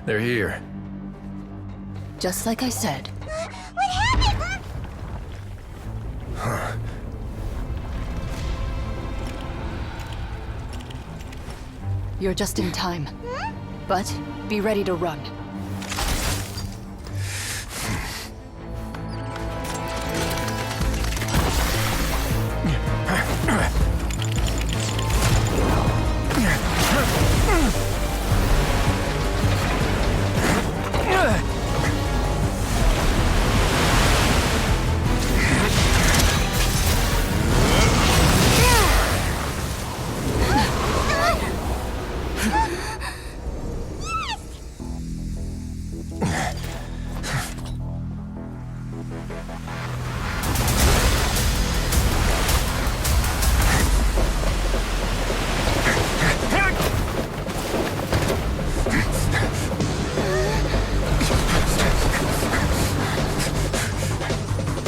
They're here. Just like I said. What happened? Huh. You're just in time. But be ready to run.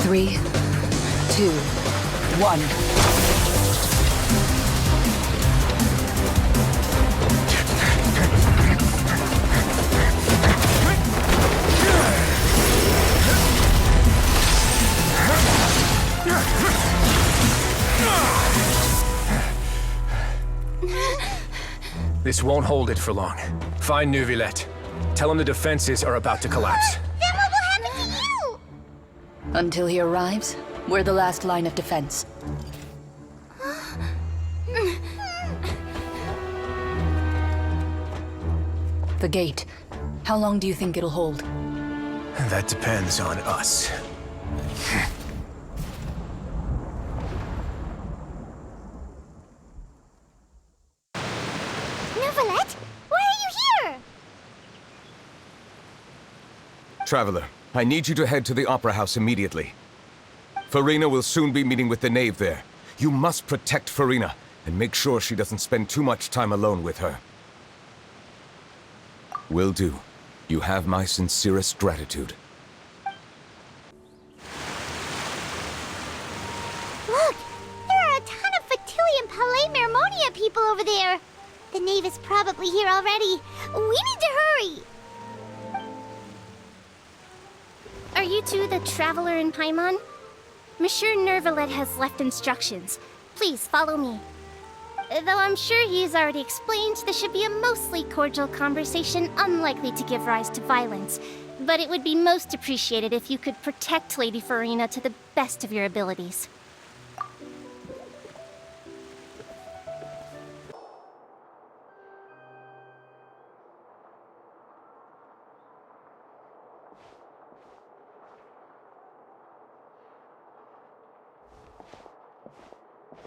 Three, two, one. This won't hold it for long. Find Neuvillette. Tell him the defenses are about to collapse. Then what will happen to you? Until he arrives, we're the last line of defense. The gate. How long do you think it'll hold? That depends on us. Neuvillette, why are you here? Traveler, I need you to head to the Opera House immediately. Farina will soon be meeting with the Knave there. You must protect Farina, and make sure she doesn't spend too much time alone with her. Will do. You have my sincerest gratitude. Look, there are a ton of Fatui Palais Mermonia people over there. The Knave is probably here already. We need to hurry. Are you two the Traveler in Paimon? Monsieur Neuvillette has left instructions. Please follow me. Though I'm sure he's already explained, this should be a mostly cordial conversation, unlikely to give rise to violence. But it would be most appreciated if you could protect Lady Farina to the best of your abilities.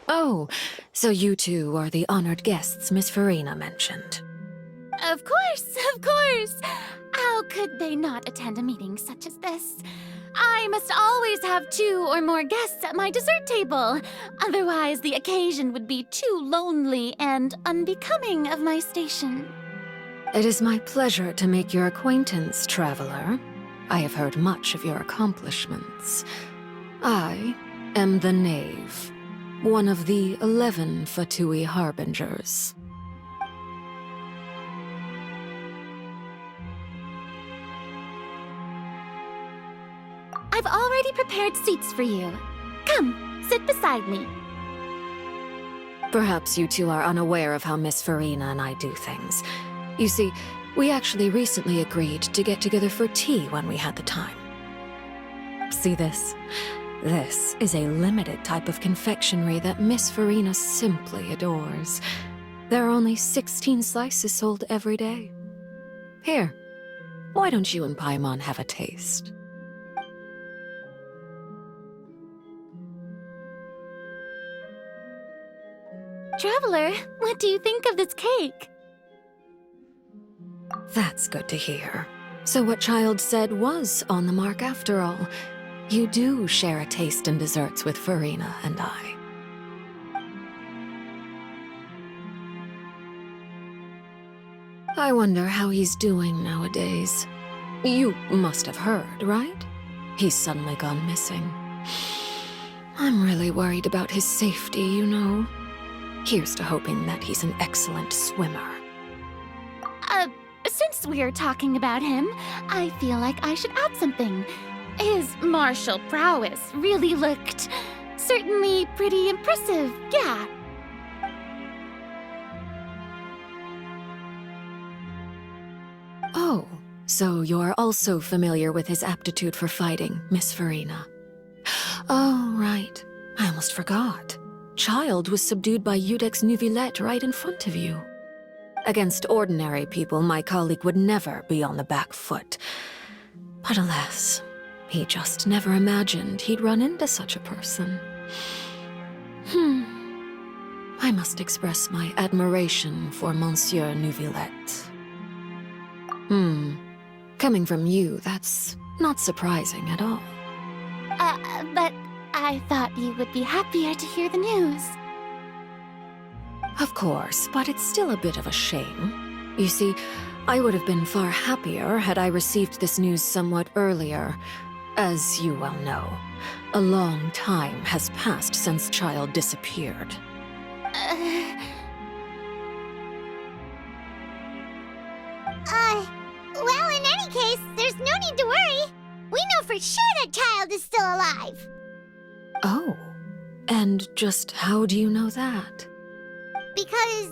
Oh, so you two are the honored guests Miss Farina mentioned. Of course, of course! How could they not attend a meeting such as this? I must always have 2 or more guests at my dessert table. Otherwise, the occasion would be too lonely and unbecoming of my station. It is my pleasure to make your acquaintance, traveler. I have heard much of your accomplishments. I am the Knave, one of the 11 Fatui Harbingers. I've already prepared seats for you. Come, sit beside me. Perhaps you two are unaware of how Miss Farina and I do things. You see, we actually recently agreed to get together for tea when we had the time. See this? This is a limited type of confectionery that Miss Farina simply adores. There are only 16 slices sold every day. Here, why don't you and Paimon have a taste? Traveler, what do you think of this cake? That's good to hear. So what Child said was on the mark after all. You do share a taste in desserts with Farina and I. I wonder how he's doing nowadays. You must have heard, right? He's suddenly gone missing. I'm really worried about his safety, you know. Here's to hoping that he's an excellent swimmer. since we're talking about him, I feel like I should add something. His martial prowess really looked certainly pretty impressive, yeah. Oh, so you're also familiar with his aptitude for fighting, Miss Farina. Oh, right. I almost forgot. Child was subdued by Eudex Neuvillette right in front of you. Against ordinary people, my colleague would never be on the back foot. But alas, he just never imagined he'd run into such a person. I must express my admiration for Monsieur Neuvillette. Coming from you, that's not surprising at all. But I thought you would be happier to hear the news. Of course, but it's still a bit of a shame. You see, I would have been far happier had I received this news somewhat earlier. As you well know, a long time has passed since Child disappeared. Well, in any case, there's no need to worry. We know for sure that Child is still alive. Oh, and just how do you know that? Because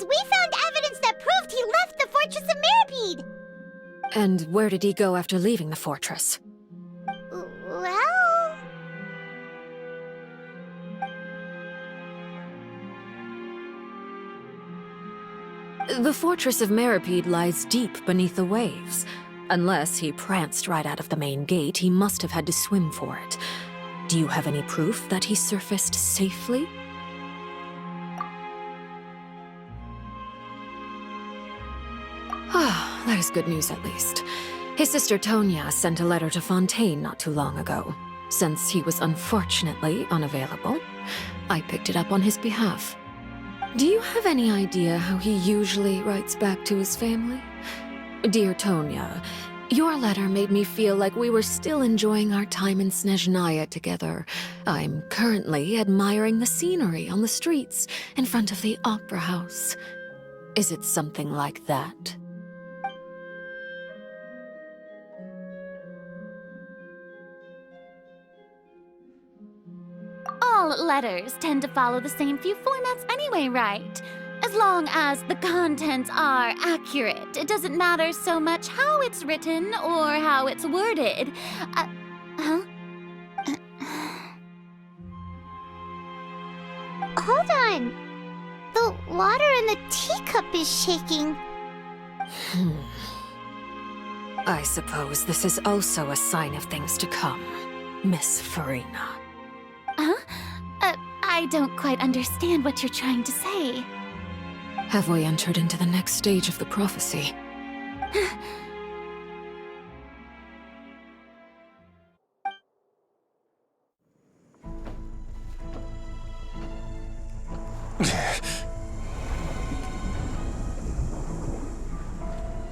we found evidence that proved he left the Fortress of Meripede. And where did he go after leaving the fortress? Well... The Fortress of Meripede lies deep beneath the waves. Unless he pranced right out of the main gate, he must have had to swim for it. Do you have any proof that he surfaced safely? Ah, that is good news at least. His sister Tonya sent a letter to Fontaine not too long ago. Since he was unfortunately unavailable, I picked it up on his behalf. Do you have any idea how he usually writes back to his family? Dear Tonya, your letter made me feel like we were still enjoying our time in Snezhnaya together. I'm currently admiring the scenery on the streets in front of the opera house. Is it something like that? All letters tend to follow the same few formats anyway, right? As long as the contents are accurate, it doesn't matter so much how it's written or how it's worded. Hold on. The water in the teacup is shaking. I suppose this is also a sign of things to come, Miss Farina. I don't quite understand what you're trying to say. Have we entered into the next stage of the prophecy?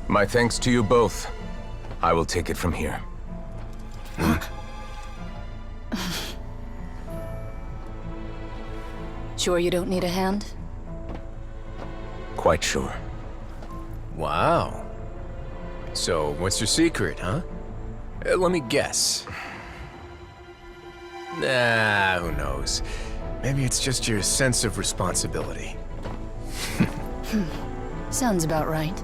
My thanks to you both. I will take it from here. Sure you don't need a hand? Quite sure. Wow. So, what's your secret, huh? Let me guess. Nah, who knows? Maybe it's just your sense of responsibility. Sounds about right.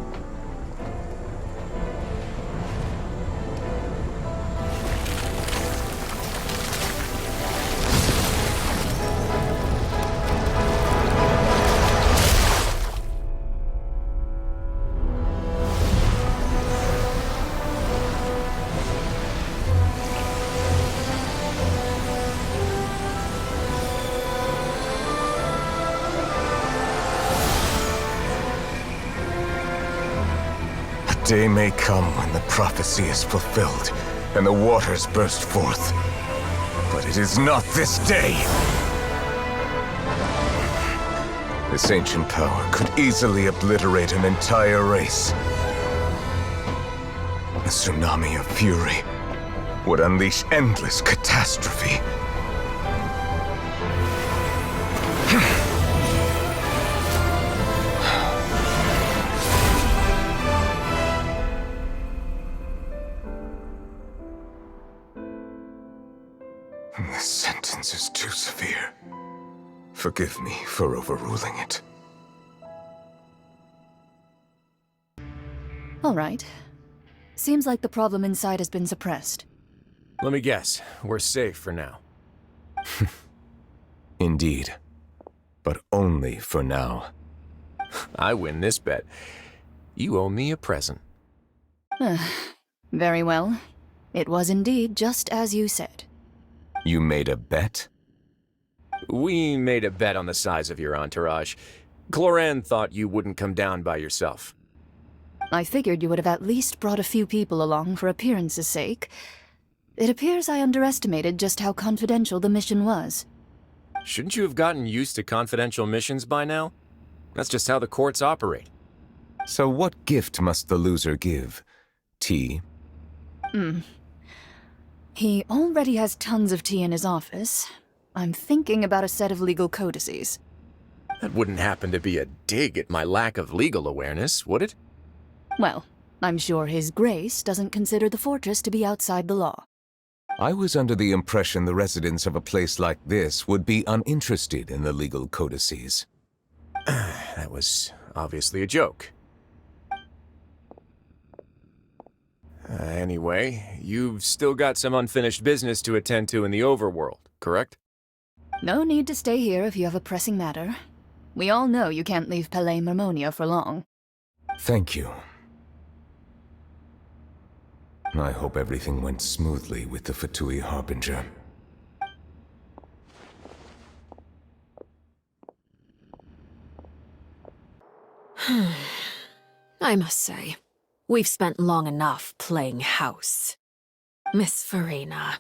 A day may come when the prophecy is fulfilled, and the waters burst forth. But it is not this day! This ancient power could easily obliterate an entire race. A tsunami of fury would unleash endless catastrophe. sentence is too severe. Forgive me for overruling it. All right. Seems like the problem inside has been suppressed. Let me guess, we're safe for now. Indeed. But only for now. I win this bet. You owe me a present. Very well. It was indeed just as you said. You made a bet? We made a bet on the size of your entourage. Cloran thought you wouldn't come down by yourself. I figured you would have at least brought a few people along for appearance's sake. It appears I underestimated just how confidential the mission was. Shouldn't you have gotten used to confidential missions by now? That's just how the courts operate. So what gift must the loser give? Tea? He already has tons of tea in his office. I'm thinking about a set of legal codices. That wouldn't happen to be a dig at my lack of legal awareness, would it? Well, I'm sure His Grace doesn't consider the fortress to be outside the law. I was under the impression the residents of a place like this would be uninterested in the legal codices. That was obviously a joke. Anyway, you've still got some unfinished business to attend to in the overworld, correct? No need to stay here if you have a pressing matter. We all know you can't leave Palais Marmonia for long. Thank you. I hope everything went smoothly with the Fatui Harbinger. I must say, we've spent long enough playing house. Miss Farina,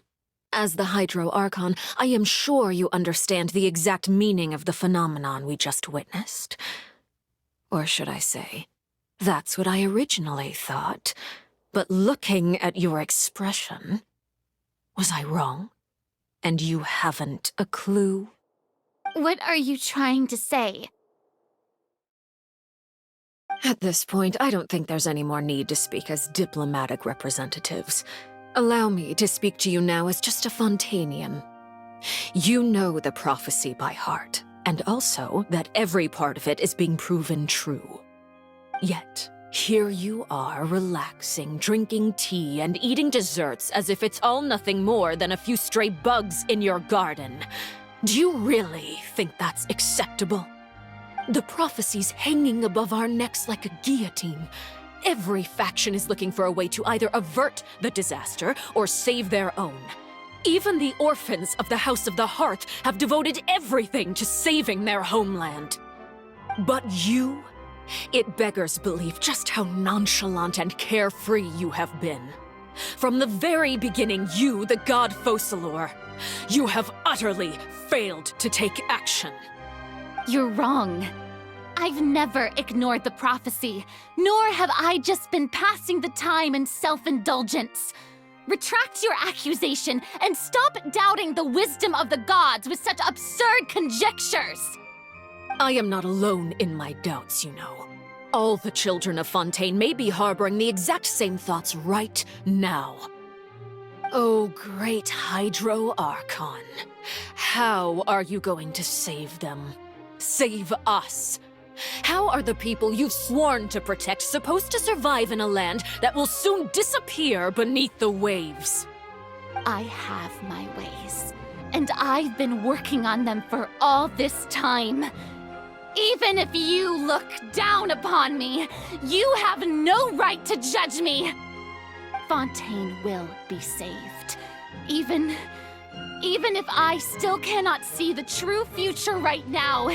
as the Hydro Archon, I am sure you understand the exact meaning of the phenomenon we just witnessed. Or should I say, that's what I originally thought. But looking at your expression, was I wrong? And you haven't a clue? What are you trying to say? At this point, I don't think there's any more need to speak as diplomatic representatives. Allow me to speak to you now as just a Fontanian. You know the prophecy by heart, and also that every part of it is being proven true. Yet, here you are, relaxing, drinking tea, and eating desserts as if it's all nothing more than a few stray bugs in your garden. Do you really think that's acceptable? The prophecy's hanging above our necks like a guillotine. Every faction is looking for a way to either avert the disaster or save their own. Even the orphans of the House of the Hearth have devoted everything to saving their homeland. But you? It beggars belief just how nonchalant and carefree you have been. From the very beginning, you, the god Focalor, you have utterly failed to take action. You're wrong. I've never ignored the prophecy, nor have I just been passing the time in self-indulgence. Retract your accusation and stop doubting the wisdom of the gods with such absurd conjectures. I am not alone in my doubts, you know. All the children of Fontaine may be harboring the exact same thoughts right now. Oh, great Hydro Archon. How are you going to save them? Save us? How are the people you've sworn to protect supposed to survive in a land that will soon disappear beneath the waves? I have my ways, and I've been working on them for all this time. Even if you look down upon me, you have no right to judge me. Fontaine will be saved. Even if I still cannot see the true future right now,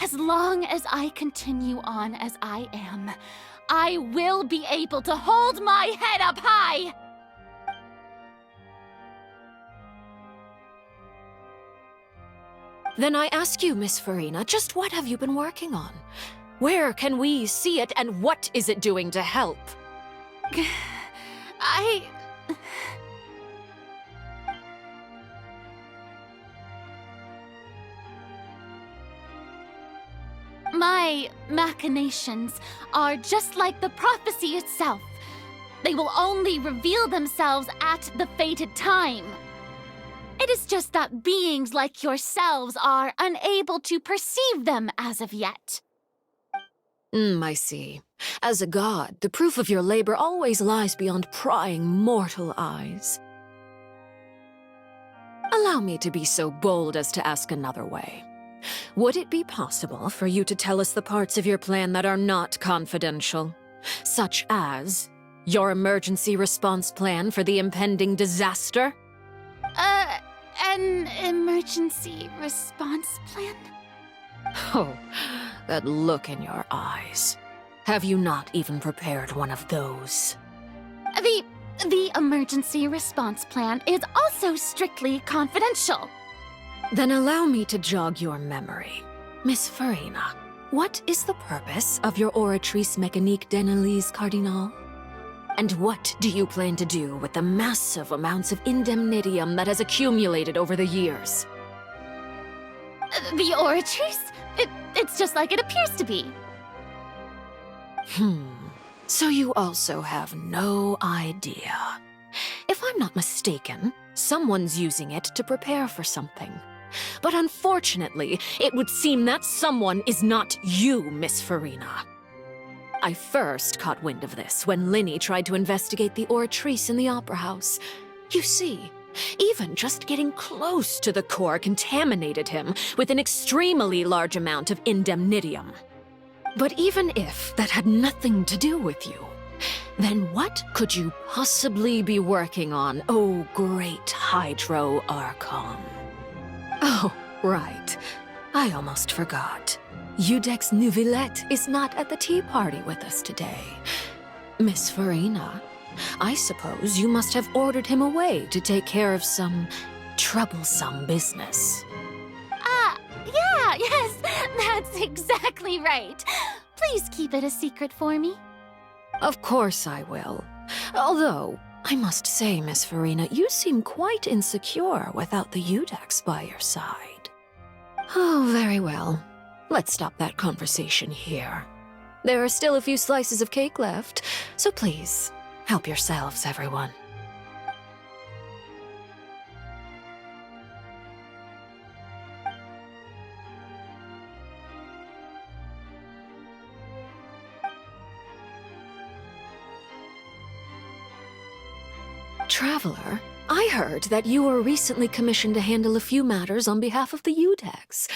as long as I continue on as I am, I will be able to hold my head up high! Then I ask you, Miss Farina, just what have you been working on? Where can we see it, and what is it doing to help? My machinations are just like the prophecy itself. They will only reveal themselves at the fated time. It is just that beings like yourselves are unable to perceive them as of yet. I see. As a god, the proof of your labor always lies beyond prying mortal eyes. Allow me to be so bold as to ask another way. Would it be possible for you to tell us the parts of your plan that are not confidential? Such as your emergency response plan for the impending disaster? An emergency response plan? Oh, that look in your eyes. Have you not even prepared one of those? The emergency response plan is also strictly confidential. Then allow me to jog your memory. Miss Farina, what is the purpose of your Oratrice Mécanique d'Analyse Cardinal? And what do you plan to do with the massive amounts of indemnitium that has accumulated over the years? The Oratrice? It's just like it appears to be. So you also have no idea. If I'm not mistaken, someone's using it to prepare for something. But unfortunately, it would seem that someone is not you, Miss Farina. I first caught wind of this when Linny tried to investigate the Oratrice in the Opera House. You see, even just getting close to the core contaminated him with an extremely large amount of indemnitium. But even if that had nothing to do with you, then what could you possibly be working on, oh great Hydro Archon? Oh, right. I almost forgot. Udex Neuvillette is not at the tea party with us today. Miss Farina, I suppose you must have ordered him away to take care of some troublesome business. Yes, that's exactly right. Please keep it a secret for me. Of course I will. Although, I must say, Miss Farina, you seem quite insecure without the Udex by your side. Oh, very well. Let's stop that conversation here. There are still a few slices of cake left, so please, help yourselves, everyone. Traveler, I heard that you were recently commissioned to handle a few matters on behalf of the Udex.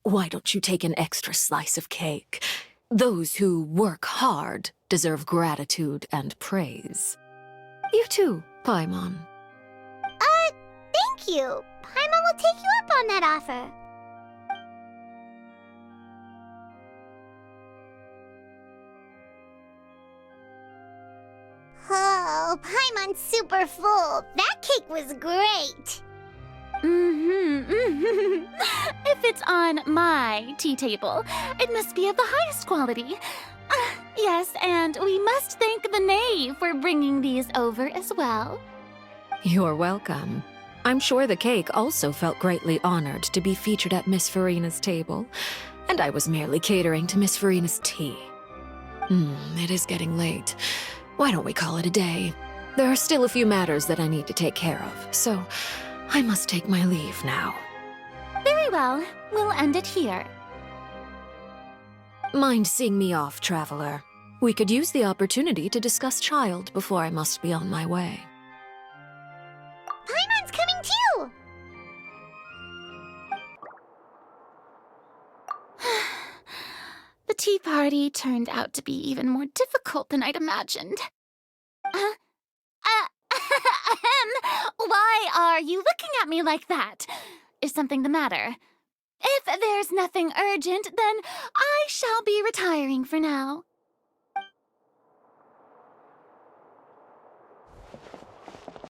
Why don't you take an extra slice of cake? Those who work hard deserve gratitude and praise. You too, Paimon. Thank you. Paimon will take you up on that offer. Oh, Paimon's super full. That cake was great. If it's on my tea table, it must be of the highest quality. Yes, and we must thank the Knave for bringing these over as well. You're welcome. I'm sure the cake also felt greatly honored to be featured at Miss Farina's table, and I was merely catering to Miss Farina's tea. It is getting late. Why don't we call it a day? There are still a few matters that I need to take care of, so I must take my leave now. Very well, we'll end it here. Mind seeing me off, Traveler? We could use the opportunity to discuss Child before I must be on my way. Paimon's coming too. The tea party turned out to be even more difficult than I'd imagined. Why are you looking at me like that? Is something the matter? If there's nothing urgent, then I shall be retiring for now.